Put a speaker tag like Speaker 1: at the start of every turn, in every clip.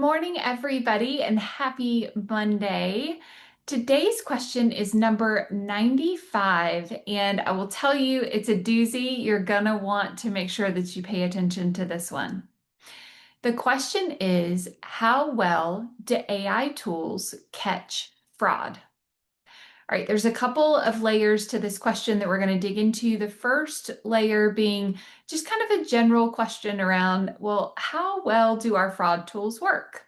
Speaker 1: morning, everybody, and happy Monday. Today's question is number 95, and I will tell you it's a doozy. You're gonna want to make sure that you pay attention to this one. The question is, how well do AI tools catch fraud? All right, there's a couple of layers to this question that we're going to dig into. The first layer being just kind of a general question around, well, how well do our fraud tools work?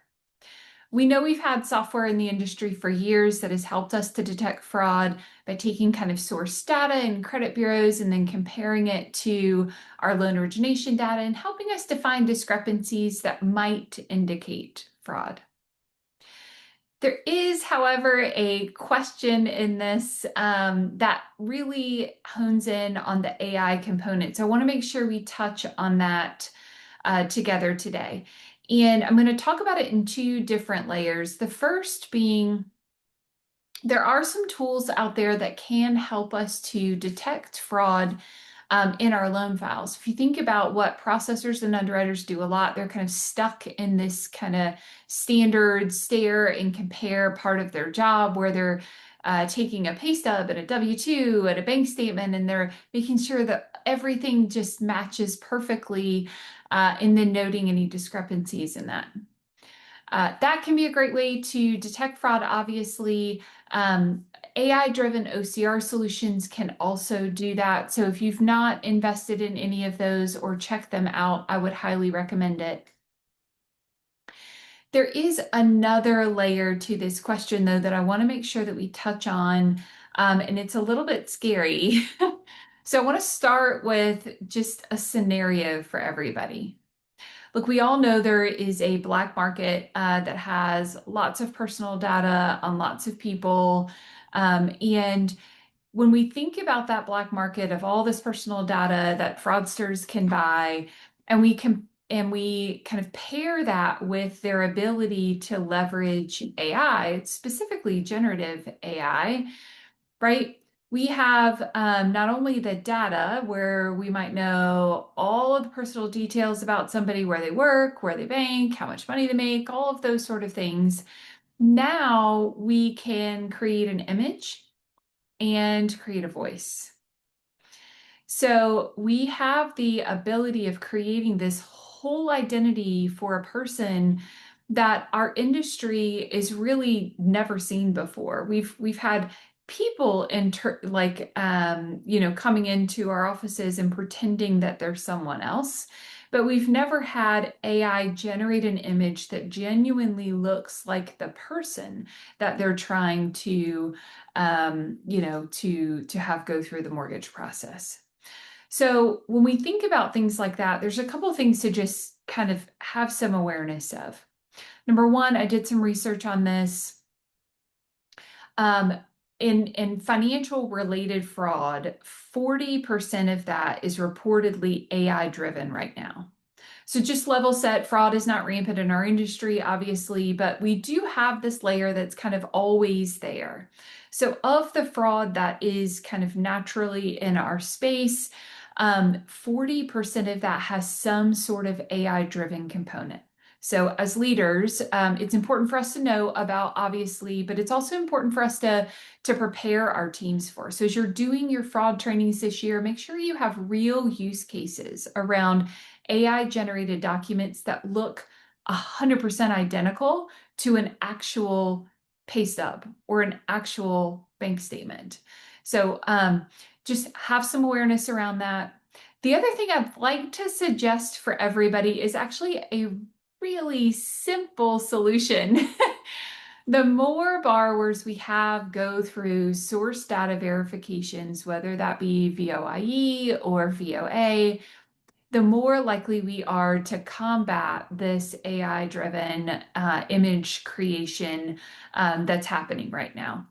Speaker 1: We know we've had software in the industry for years that has helped us to detect fraud by taking kind of source data in credit bureaus and then comparing it to our loan origination data and helping us to find discrepancies that might indicate fraud. There is, however, a question in this that really hones in on the AI component. So I want to make sure we touch on that together today. And I'm going to talk about it in two different layers. The first being there are some tools out there that can help us to detect fraud in our loan files. If you think about what processors and underwriters do a lot, they're kind of stuck in this kind of standard stare and compare part of their job where they're taking a pay stub and a W-2 and a bank statement, and they're making sure that everything just matches perfectly, and then noting any discrepancies in that. That can be a great way to detect fraud, obviously. AI-driven OCR solutions can also do that. So if you've not invested in any of those or checked them out, I would highly recommend it. There is another layer to this question, though, that I want to make sure that we touch on, and it's a little bit scary. So I want to start with just a scenario for everybody. Look, we all know there is a black market that has lots of personal data on lots of people. And when we think about that black market of all this personal data that fraudsters can buy, and we kind of pair that with their ability to leverage AI, specifically generative AI, right? We have not only the data where we might know all of the personal details about somebody, where they work, where they bank, how much money they make, all of those sort of things. Now we can create an image and create a voice. So we have the ability of creating this whole identity for a person that our industry is really never seen before. We've had people coming into our offices and pretending that they're someone else, but we've never had AI generate an image that genuinely looks like the person that they're trying to have go through the mortgage process. So when we think about things like that, there's a couple of things to just kind of have some awareness of. Number one, I did some research on this. In financial related fraud, 40% of that is reportedly AI driven right now. So just level set, fraud is not rampant in our industry, obviously, but we do have this layer that's kind of always there. So of the fraud that is kind of naturally in our space, 40% of that has some sort of AI-driven component. So as leaders, it's important for us to know about, obviously, but it's also important for us to prepare our teams for. So as you're doing your fraud trainings this year, make sure you have real use cases around AI-generated documents that look 100% identical to an actual pay stub or an actual bank statement. So just have some awareness around that. The other thing I'd like to suggest for everybody is actually a really simple solution. The more borrowers we have go through source data verifications, whether that be VOIE or VOA, the more likely we are to combat this AI-driven image creation that's happening right now.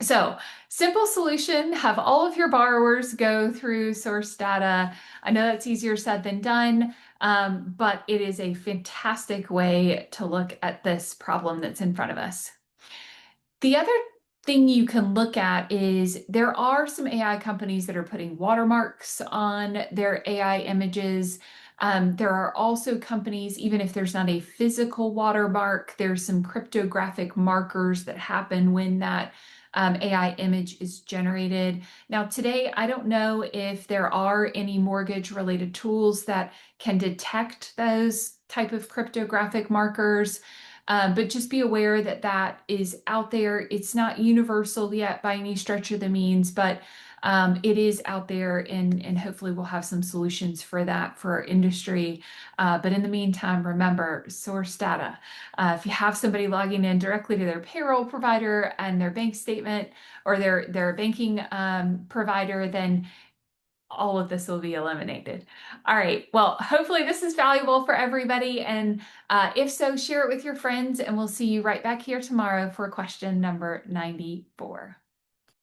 Speaker 1: So, simple solution, have all of your borrowers go through source data. I know that's easier said than done, but it is a fantastic way to look at this problem that's in front of us. The other thing you can look at is there are some AI companies that are putting watermarks on their AI images. There are also companies, even if there's not a physical watermark, there's some cryptographic markers that happen when that AI image is generated. Now, today, I don't know if there are any mortgage related tools that can detect those type of cryptographic markers. But just be aware that that is out there. It's not universal yet by any stretch of the means, but it is out there, and hopefully we'll have some solutions for that for our industry. But in the meantime, remember, source data. If you have somebody logging in directly to their payroll provider and their bank statement or their banking provider, then all of this will be eliminated. All right. Well, hopefully this is valuable for everybody. And if so, share it with your friends, and we'll see you right back here tomorrow for question number 94.